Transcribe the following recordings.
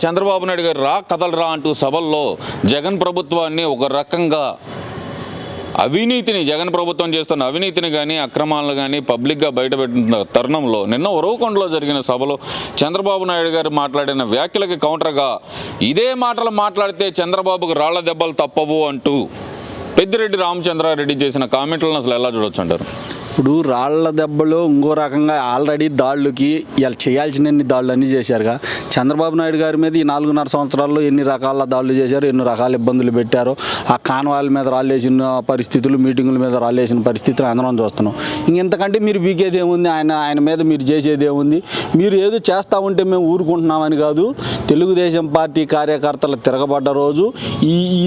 చంద్రబాబు నాయుడు గారు రా కదలరా అంటూ సభల్లో జగన్ ప్రభుత్వాన్ని ఒక రకంగా అవినీతిని జగన్ ప్రభుత్వం చేస్తున్న అవినీతిని కానీ అక్రమాలను కానీ పబ్లిక్గా బయటపెట్టిన తరుణంలో నిన్న ఉరవకొండలో జరిగిన సభలో చంద్రబాబు నాయుడు గారు మాట్లాడిన వ్యాఖ్యలకి కౌంటర్గా ఇదే మాటలు మాట్లాడితే చంద్రబాబుకు రాళ్ల దెబ్బలు తప్పవు అంటూ పెద్దిరెడ్డి రామచంద్రారెడ్డి చేసిన కామెంట్లను అసలు ఎలా చూడొచ్చు అంటారు? ఇప్పుడు రాళ్ల దెబ్బలు ఇంకో రకంగా ఆల్రెడీ దాడులకి ఇలా చేయాల్సిన దాడులు అన్నీ చేశారుగా. చంద్రబాబు నాయుడు గారి మీద ఈ 4.5 సంవత్సరాల్లో ఎన్ని రకాల దాడులు చేశారు, ఎన్ని రకాల ఇబ్బందులు పెట్టారో, ఆ కాన్వాల మీద రాళ్ళేసిన పరిస్థితులు, మీటింగుల మీద రాళ్ళేసిన పరిస్థితులు అందరం చూస్తున్నాం. ఇంతకంటే మీరు బీకేది ఏముంది? ఆయన మీద మీరు చేసేది ఏముంది? మీరు ఏదో చేస్తూ ఉంటే మేము ఊరుకుంటున్నామని కాదు. తెలుగుదేశం పార్టీ కార్యకర్తలు తిరగబడ్డ రోజు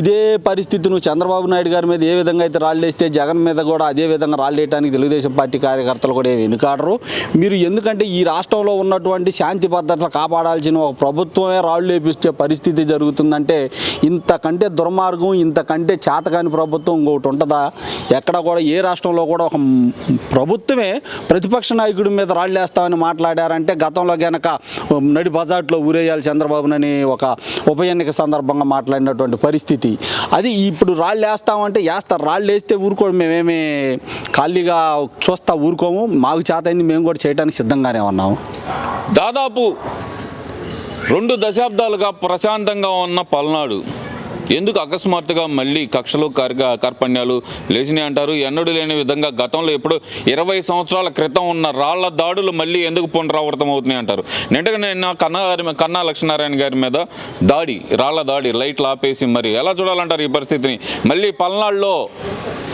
ఇదే పరిస్థితి నువ్వు చంద్రబాబు నాయుడు గారి మీద ఏ విధంగా అయితే రాళ్ళేస్తే జగన్ మీద కూడా అదే విధంగా రాళ్ళేయడానికి తెలుగుదేశం పార్టీ కార్యకర్తలు కూడా వెనుకాడరు. మీరు ఎందుకంటే ఈ రాష్ట్రంలో ఉన్నటువంటి శాంతి భద్రతలు కాపాడాల్సిన ఒక ప్రభుత్వమే రాళ్ళు లేపిచ్చే పరిస్థితి జరుగుతుందంటే ఇంతకంటే దుర్మార్గం, ఇంతకంటే చేతకాని ప్రభుత్వం ఇంకొకటి ఉంటుందా? ఎక్కడ కూడా ఏ రాష్ట్రంలో కూడా ఒక ప్రభుత్వమే ప్రతిపక్ష నాయకుడి మీద రాళ్ళు వేస్తామని మాట్లాడారంటే గతంలో గనక నడి బజార్లో ఊరేయాలి చంద్రబాబునని ఒక ఉప ఎన్నిక సందర్భంగా మాట్లాడినటువంటి పరిస్థితి. అది ఇప్పుడు రాళ్ళు వేస్తామంటే వేస్తారు. రాళ్ళు వేస్తే ఊరుకోవడం మేమేమి ఖాళీగా చూస్తా ఊరుకోము. మాకు చేతైంది మేము కూడా చేయడానికి సిద్ధంగానే ఉన్నాము. దాదాపు 2 దశాబ్దాలుగా ప్రశాంతంగా ఉన్న పల్నాడు ఎందుకు అకస్మాత్తుగా మళ్ళీ కక్షలు కార్పణ్యాలు లేచినాయి అంటారు? ఎన్నడూ లేని విధంగా గతంలో ఎప్పుడు 20 సంవత్సరాల క్రితం ఉన్న రాళ్ల దాడులు మళ్ళీ ఎందుకు పునరావృతం అవుతున్నాయి అంటారు? నిన్న కన్నా లక్ష్మీనారాయణ గారి మీద రాళ్ల దాడి లైట్లు ఆపేసి మరి ఎలా చూడాలంటారు ఈ పరిస్థితిని? మళ్ళీ పల్నాడులో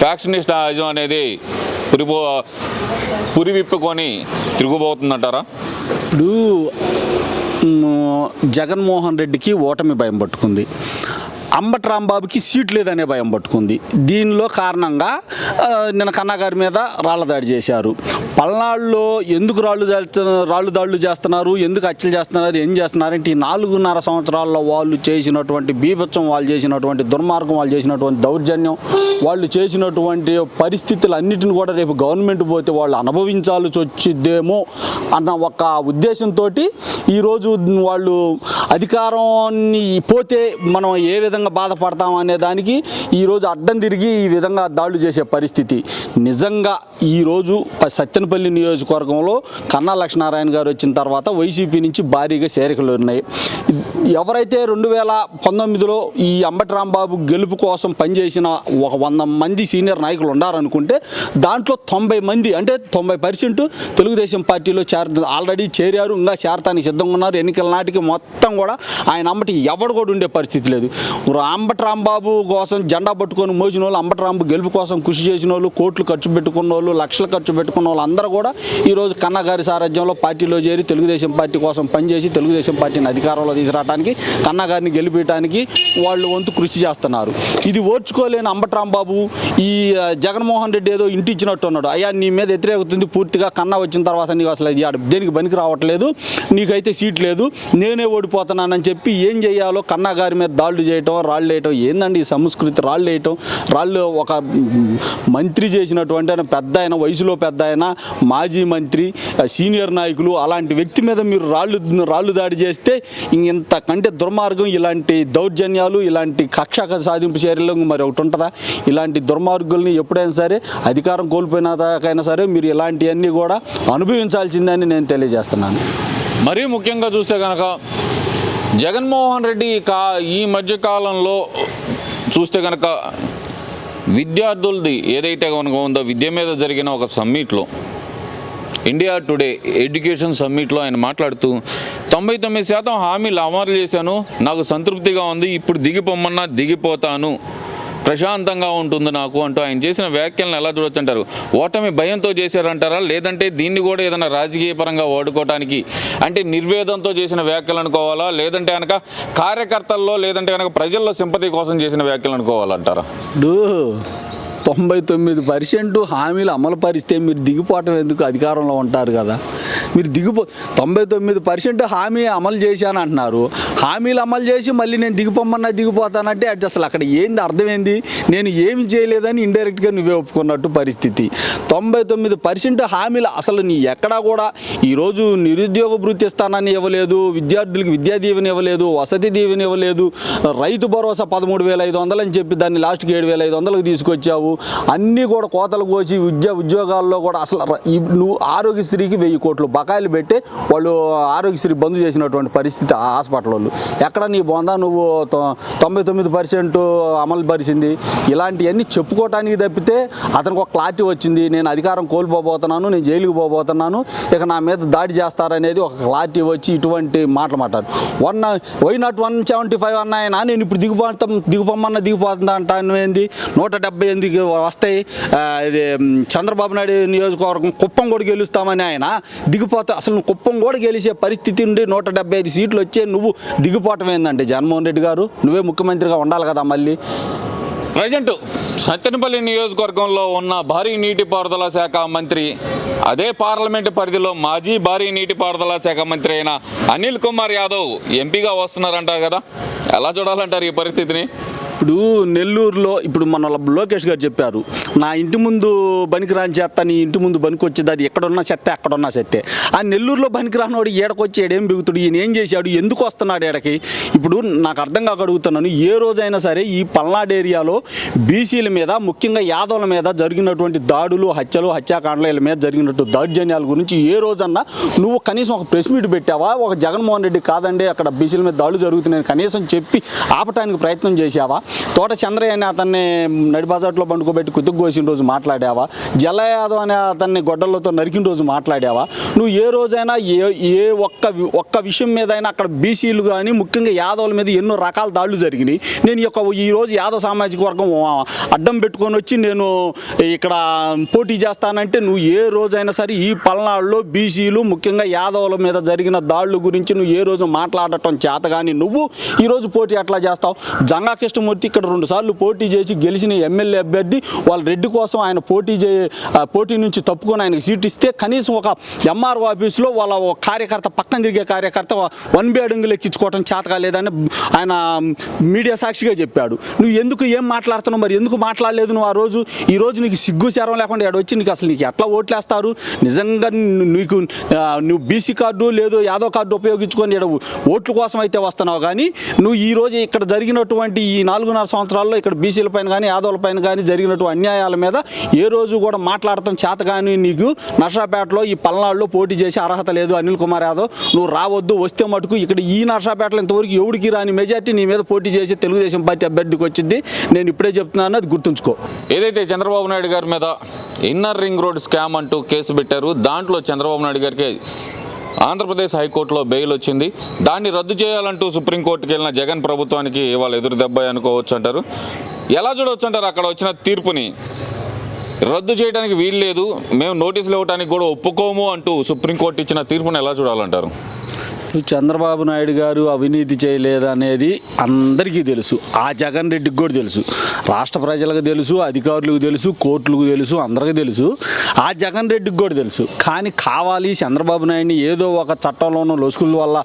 ఫ్యాక్షనిస్ట్ ఆజం అనేది పురి విప్పుకొని తిరుగుబోతుందంటారా? ఇప్పుడు జగన్మోహన్ రెడ్డికి ఓటమి భయం పట్టుకుంది, అంబటి రాంబాబుకి సీట్ లేదనే భయం పట్టుకుంది. దీనిలో కారణంగా నిన్న కన్నా గారి మీద రాళ్ల దాడి చేశారు. పల్నాడులో ఎందుకు రాళ్ళు దాడులు చేస్తున్నారు, ఎందుకు హత్యలు చేస్తున్నారు, ఏం చేస్తున్నారంటే ఈ 4.5 సంవత్సరాల్లో వాళ్ళు చేసినటువంటి బీభత్సం, వాళ్ళు చేసినటువంటి దుర్మార్గం, వాళ్ళు చేసినటువంటి దౌర్జన్యం, వాళ్ళు చేసినటువంటి పరిస్థితులన్నిటిని కూడా రేపు గవర్నమెంట్ పోతే వాళ్ళు అనుభవించాల్సి వచ్చిద్దేమో అన్న ఒక ఉద్దేశంతో ఈరోజు వాళ్ళు అధికారాన్ని పోతే మనం ఏ విధంగా బాధపడతాం అనే దానికి ఈరోజు అడ్డం తిరిగి ఈ విధంగా దాడులు చేసే పరిస్థితి. నిజంగా ఈరోజు సత్తెనపల్లి నియోజకవర్గంలో కన్నా లక్ష్మీనారాయణ గారు వచ్చిన తర్వాత వైసీపీ నుంచి భారీగా చేరికలు ఉన్నాయి. ఎవరైతే 2019లో ఈ అంబటి రాంబాబు గెలుపు కోసం పనిచేసిన ఒక 100 మంది సీనియర్ నాయకులు ఉన్నారనుకుంటే దాంట్లో 90 మంది అంటే 90% తెలుగుదేశం పార్టీలో ఆల్రెడీ చేరారు, ఇంకా చేరతానికి సిద్ధంగా ఉన్నారు. ఎన్నికల నాటికి మొత్తం కూడా ఆయన అంబటి ఎవడు కూడా ఉండే పరిస్థితి లేదు. అంబటి రాంబాబు కోసం జెండా పట్టుకొని మోసిన వాళ్ళు, అంబటి రాంబాబు గెలుపు కోసం కృషి చేసిన వాళ్ళు, కోట్లు ఖర్చు పెట్టుకున్న వాళ్ళు, లక్షలు ఖర్చు పెట్టుకున్న వాళ్ళు అందరూ కూడా ఈరోజు కన్నా గారి సారథ్యంలో పార్టీలో చేరి తెలుగుదేశం పార్టీ కోసం పనిచేసి తెలుగుదేశం పార్టీని అధికారంలో తీసుకురావడానికి, కన్నా గారిని గెలిపించడానికి వాళ్ళు వంతు కృషి చేస్తున్నారు. ఇది ఓర్చుకోలేని అంబటి రాంబాబు ఈ జగన్మోహన్ రెడ్డి ఏదో ఇంటి ఇచ్చినట్టు ఉన్నాడు. అయ్యా నీ మీద వ్యతిరేకతుంది పూర్తిగా, కన్నా వచ్చిన తర్వాత నీకు అసలు దేనికి పనికి రావట్లేదు, నీకైతే సీట్ లేదు, నేనే ఓడిపోతున్నానని చెప్పి ఏం చేయాలో కన్నా గారి మీద దాడులు చేయటం, రాళ్ళు వేయటం ఏందండి ఈ సంస్కృతి? రాళ్ళు వేయటం, రాళ్ళు ఒక మంత్రి చేసినటువంటి ఆయన వయసులో పెద్ద ఆయన, మాజీ మంత్రి, సీనియర్ నాయకులు, అలాంటి వ్యక్తి మీద మీరు రాళ్ళు దాడి చేస్తే ఇంతకంటే దుర్మార్గం, ఇలాంటి దౌర్జన్యాలు, ఇలాంటి కక్ష సాధింపు చర్యలు మరి ఒకటి ఉంటుందా? ఇలాంటి దుర్మార్గుల్ని ఎప్పుడైనా సరే అధికారం కోల్పోయినాకైనా సరే మీరు ఇలాంటివన్నీ కూడా అనుభవించాల్సిందని నేను తెలియజేస్తున్నాను. మరీ ముఖ్యంగా చూస్తే కనుక జగన్మోహన్ రెడ్డి ఈ మధ్యకాలంలో చూస్తే కనుక విద్యార్థులది ఏదైతే కనుక ఉందో విద్య మీద జరిగిన ఒక సమ్మిట్లో, ఇండియా టుడే ఎడ్యుకేషన్ సమ్మిట్లో ఆయన మాట్లాడుతూ 99% హామీలు అమలు చేశాను, నాకు సంతృప్తిగా ఉంది, ఇప్పుడు దిగిపోమన్నా దిగిపోతాను, ప్రశాంతంగా ఉంటుంది నాకు అంటూ ఆయన చేసిన వ్యాఖ్యలను ఎలా చూడొచ్చు అంటారు? ఓటమి భయంతో చేశారంటారా, లేదంటే దీన్ని కూడా ఏదైనా రాజకీయ పరంగా వాడుకోవడానికి అంటే నిర్వేదంతో చేసిన వ్యాఖ్యలు అనుకోవాలా, లేదంటే కనుక కార్యకర్తల్లో లేదంటే కనుక ప్రజల్లో సింపతి కోసం చేసిన వ్యాఖ్యలు అనుకోవాలంటారా? 99% హామీలు అమలు పరిస్తే మీరు దిగిపోవటం ఎందుకు? అధికారంలో ఉంటారు కదా. మీరు 99% హామీ అమలు చేశాను అంటున్నారు. హామీలు అమలు చేసి మళ్ళీ నేను దిగిపోతానంటే అది అసలు అక్కడ ఏంది అర్థం ఏంది? నేను ఏమి చేయలేదని ఇండైరెక్ట్గా నువ్వే ఒప్పుకున్నట్టు పరిస్థితి. 99% హామీలు అసలు నీ ఎక్కడా కూడా ఈరోజు నిరుద్యోగ భృతి ఇస్తానని ఇవ్వలేదు, విద్యార్థులకు విద్యా దీవెన ఇవ్వలేదు, వసతి దీవెన ఇవ్వలేదు, రైతు భరోసా 13,500 అని చెప్పి దాన్ని లాస్ట్కి 7,500కి తీసుకొచ్చావు. అన్నీ కూడా కోతలు కోసి ఉద్యోగాల్లో కూడా అసలు నువ్వు ఆరోగ్యశ్రీకి 1000 కోట్లు బకాయిలు పెట్టి వాళ్ళు ఆరోగ్యశ్రీ బంద్ చేసినటువంటి పరిస్థితి ఆ హాస్పిటల్ వాళ్ళు. ఎక్కడ నీ బొందా నువ్వు 99% అమలు పరిచింది? ఇలాంటివన్నీ చెప్పుకోవటానికి తప్పితే అతనికి ఒక క్లారిటీ వచ్చింది, నేను అధికారం కోల్పోబోతున్నాను, నేను జైలుకి పోబోతున్నాను, ఇక నా మీద దాడి చేస్తారనేది ఒక క్లారిటీ వచ్చి ఇటువంటి మాటలు మాట్లాడు. వై నాట్ 175 అన్నాయన, నేను ఇప్పుడు దిగిపోతుందా అంటాను ఏంది? 178 వస్తాయి. ఇది చంద్రబాబు నాయుడు నియోజకవర్గం కుప్పం కూడా గెలుస్తామని ఆయన దిగిపోతా. అసలు నువ్వు కుప్పం కూడా గెలిచే పరిస్థితి నుండి 175 సీట్లు వచ్చే నువ్వు దిగిపోవటం ఏందంటే జగన్మోహన్ రెడ్డి గారు, నువ్వే ముఖ్యమంత్రిగా ఉండాలి కదా మళ్ళీ. ప్రజెంట్ సత్తెనపల్లి నియోజకవర్గంలో ఉన్న భారీ నీటిపారుదల శాఖ మంత్రి, అదే పార్లమెంటు పరిధిలో మాజీ భారీ నీటిపారుదల శాఖ మంత్రి అయిన అనిల్ కుమార్ యాదవ్ ఎంపీగా వస్తున్నారంటారు కదా, ఎలా చూడాలంటారు ఈ పరిస్థితిని? ఇప్పుడు నెల్లూరులో ఇప్పుడు మన లోకేష్ గారు చెప్పారు, నా ఇంటి ముందు బనికిరాని చెత్త నీ ఇంటి ముందు బనికి వచ్చేది, అది ఎక్కడున్నా చెత్త అక్కడున్నా చెత్తే. ఆ నెల్లూరులో బనికిరానివాడు ఏడకొచ్చి ఏడేం బిగుతుడు, ఈయన ఏం చేశాడు, ఎందుకు వస్తున్నాడు ఏడకి? ఇప్పుడు నాకు అర్థం కాక అడుగుతున్నాను, ఏ రోజైనా సరే ఈ పల్నాడు ఏరియాలో బీసీల మీద, ముఖ్యంగా యాదవుల మీద జరిగినటువంటి దాడులు, హత్యాకాండల మీద జరిగినట్టు దౌర్జన్యాల గురించి ఏ రోజన్నా నువ్వు కనీసం ఒక ప్రెస్ మీట్ పెట్టావా? ఒక జగన్మోహన్ రెడ్డి కాదండి అక్కడ బీసీల మీద దాడులు జరుగుతున్నాయని కనీసం చెప్పి ఆపటానికి ప్రయత్నం చేశావా? తోట చంద్రయ్య అని అతన్ని నడిబజార్లో పండుకోబెట్టి కుతుకు కోసిన రోజు మాట్లాడావా? జల్ల యాదవ్ అనే అతన్ని గొడ్డలతో నరికిన రోజు మాట్లాడావా? నువ్వు ఏ రోజైనా ఏ ఒక్క విషయం మీద అయినా అక్కడ బీసీలు కానీ ముఖ్యంగా యాదవుల మీద ఎన్నో రకాల దాడులు జరిగినాయి. నేను ఈరోజు యాదవ్ సామాజిక వర్గం అడ్డం పెట్టుకొని వచ్చి నేను ఇక్కడ పోటీ చేస్తానంటే నువ్వు ఏ రోజైనా సరే ఈ పల్నాడులో బీసీలు ముఖ్యంగా యాదవుల మీద జరిగిన దాడుల గురించి నువ్వు ఏ రోజు మాట్లాడటం చేత కానీ నువ్వు ఈరోజు పోటీ ఎట్లా చేస్తావు? జంగా కృష్ణమూర్తి ఇక్కడ 2 సార్లు పోటీ చేసి గెలిచిన ఎమ్మెల్యే అభ్యర్థి వాళ్ళ రెడ్డి కోసం ఆయన పోటీ నుంచి తప్పుకొని ఆయనకు సీట్ ఇస్తే కనీసం ఒక ఎంఆర్ఓ ఆఫీసులో వాళ్ళ కార్యకర్త పక్కన తిరిగే కార్యకర్త 1B అడుగులు ఎక్కించుకోవటం చేతగా లేదని ఆయన మీడియా సాక్షిగా చెప్పాడు. నువ్వు ఎందుకు ఏం మాట్లాడుతున్నావు? మరి ఎందుకు మాట్లాడలేదు నువ్వు ఆ రోజు? ఈ రోజు నీకు సిగ్గు శరం లేకుండా ఇక్కడ వచ్చి నీకు అసలు నీకు ఎట్లా ఓట్లేస్తారు? నిజంగా నువ్వు బీసీ కార్డు లేదు యాదవ్ కార్డు ఉపయోగించుకొని ఇక్కడ ఓట్ల కోసం అయితే వస్తున్నావు, కానీ నువ్వు ఈ రోజు ఇక్కడ జరిగినటువంటి ఈ 4.5 సంవత్సరాల్లో ఇక్కడ బీసీల పైన కానీ యాదవుల పైన కానీ జరిగినటువంటి అన్యాయాల మీద ఏ రోజు కూడా మాట్లాడటం చేత కానీ నీకు నర్సాపేటలో ఈ పల్నాడులో పోటీ చేసే అర్హత లేదు అనిల్ కుమార్ యాదవ్. నువ్వు రావద్దు, వస్తే మటుకు ఇక్కడ ఈ నర్సాపేటలో ఇంతవరకు ఎవడికి రాని మెజార్టీ నీ మీద పోటీ చేసి తెలుగుదేశం పార్టీ అభ్యర్థికి వచ్చింది. నేను ఇప్పుడే చెప్తున్నాను, అది గుర్తుంచుకో. ఏదైతే చంద్రబాబు నాయుడు గారి మీద ఇన్నర్ రింగ్ రోడ్ స్కామ్ అంటూ కేసు పెట్టారు, దాంట్లో చంద్రబాబు నాయుడు గారికి ఆంధ్రప్రదేశ్ హైకోర్టులో బెయిల్ వచ్చింది. దాన్ని రద్దు చేయాలంటూ సుప్రీంకోర్టుకి వెళ్ళిన జగన్ ప్రభుత్వానికి ఇవాళ ఎదురు దెబ్బ అనుకోవచ్చు అంటారు. ఎలా చూడవచ్చు అంటారు అక్కడ వచ్చిన తీర్పుని? రద్దు చేయడానికి వీలు లేదు, మేము నోటీసులు ఇవ్వడానికి కూడా ఒప్పుకోము అంటూ సుప్రీంకోర్టు ఇచ్చిన తీర్పుని ఎలా చూడాలంటారు? చంద్రబాబు నాయుడు గారు అవినీతి చేయలేదనేది అందరికీ తెలుసు, ఆ జగన్ రెడ్డికి కూడా తెలుసు, రాష్ట్ర ప్రజలకు తెలుసు, అధికారులకు తెలుసు, కోర్టులకు తెలుసు, అందరికీ తెలుసు, ఆ జగన్ రెడ్డికి కూడా తెలుసు. కానీ కావాలి చంద్రబాబు నాయుడిని ఏదో ఒక చట్టంలోనూ లొసుకుల వల్ల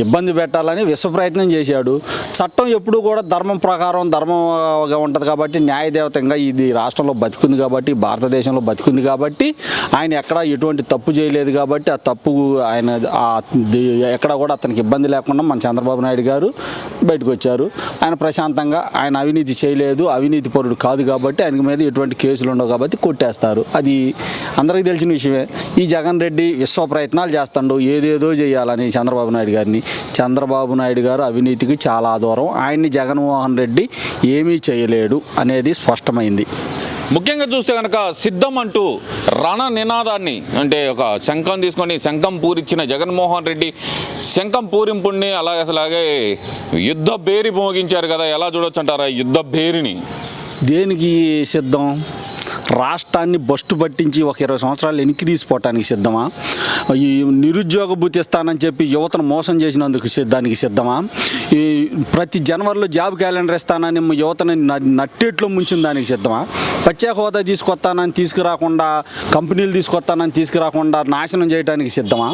ఇబ్బంది పెట్టాలని విశ్వప్రయత్నం చేశాడు. చట్టం ఎప్పుడూ కూడా ధర్మం ప్రకారం ధర్మంగా ఉంటుంది కాబట్టి, న్యాయదేవతంగా ఇది రాష్ట్రంలో బతికుంది కాబట్టి, భారతదేశంలో బతికుంది కాబట్టి, ఆయన ఎక్కడ ఎటువంటి తప్పు చేయలేదు కాబట్టి ఆ తప్పు ఆయన ఎక్కడ కూడా అతనికి ఇబ్బంది లేకుండా మన చంద్రబాబు నాయుడు గారు బయటకు వచ్చారు. ఆయన ప్రశాంతంగా ఆయన అవినీతి చేయలేదు, అవినీతి పరుడు కాదు కాబట్టి ఆయన మీద ఎటువంటి కేసులు ఉండవు కాబట్టి కొట్టేస్తారు. అది అందరికీ తెలిసిన విషయమే. ఈ జగన్ రెడ్డి విశ్వ ప్రయత్నాలు చేస్తాడు ఏదేదో చేయాలని చంద్రబాబు నాయుడు గారిని. చంద్రబాబు నాయుడు గారు అవినీతికి చాలా దూరం, ఆయన్ని జగన్మోహన్ రెడ్డి ఏమీ చేయలేడు అనేది స్పష్టమైంది. ముఖ్యంగా చూస్తే కనుక సిద్ధం అంటూ రణ నినాదాన్ని, అంటే ఒక శంఖం తీసుకొని శంఖం పూరించిన జగన్మోహన్ రెడ్డి శంఖం పూరింపుణ్ణి అలాగే యుద్ధ భేరి మోగించారు కదా, ఎలా చూడొచ్చు అంటారా యుద్ధ భేరిని? దేనికి సిద్ధం? రాష్ట్రాన్ని బస్టు పట్టించి ఒక 20 సంవత్సరాలు వెనక్కి తీసిపోవటానికి సిద్ధమా? ఈ నిరుద్యోగ భృతి ఇస్తానని చెప్పి యువతను మోసం చేసినందుకు దానికి సిద్ధమా? ఈ ప్రతి జనవరిలో జాబ్ క్యాలెండర్ ఇస్తానని యువతని నట్టేట్లో ముంచిన దానికి సిద్ధమా? ప్రత్యేక హోదా తీసుకొస్తానని తీసుకురాకుండా, కంపెనీలు తీసుకొస్తానని తీసుకురాకుండా నాశనం చేయడానికి సిద్ధమా?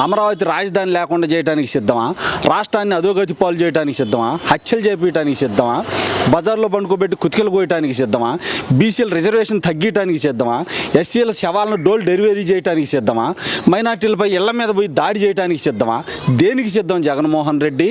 అమరావతి రాజధాని లేకుండా చేయడానికి సిద్ధమా? రాష్ట్రాన్ని అధోగతి పాలు చేయడానికి సిద్ధమా? హత్యలు చేపించడానికి సిద్ధమా? బజార్లో పండుకోబెట్టి కుతికలు కోయటానికి సిద్ధమా? బీసీల రిజర్వేషన్ తగ్గించడానికి సిద్ధమా? ఎస్సీల శవాలను డోల్ డెలివరీ చేయడానికి సిద్ధమా? మైనార్టీలపై ఇళ్ల మీద పోయి దాడి చేయడానికి సిద్ధమా? దేనికి సిద్ధం జగన్మోహన్ రెడ్డి?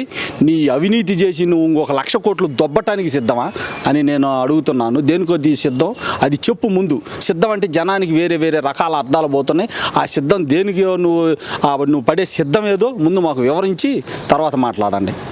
నీ అవినీతి చేసి నువ్వు ఇంకొక 1,00,000 కోట్లు దొబ్బటానికి సిద్ధమా అని నేను అడుగుతున్నాను. దేనికొద్ది సిద్ధం అది చెప్పు ముందు. సిద్ధం అంటే జనానికి వేరే వేరే రకాల అర్థాలు పోతున్నాయి. ఆ సిద్ధం దేనికి నువ్వు పడే సిద్ధం ఏదో ముందు మాకు వివరించి తర్వాత మాట్లాడండి.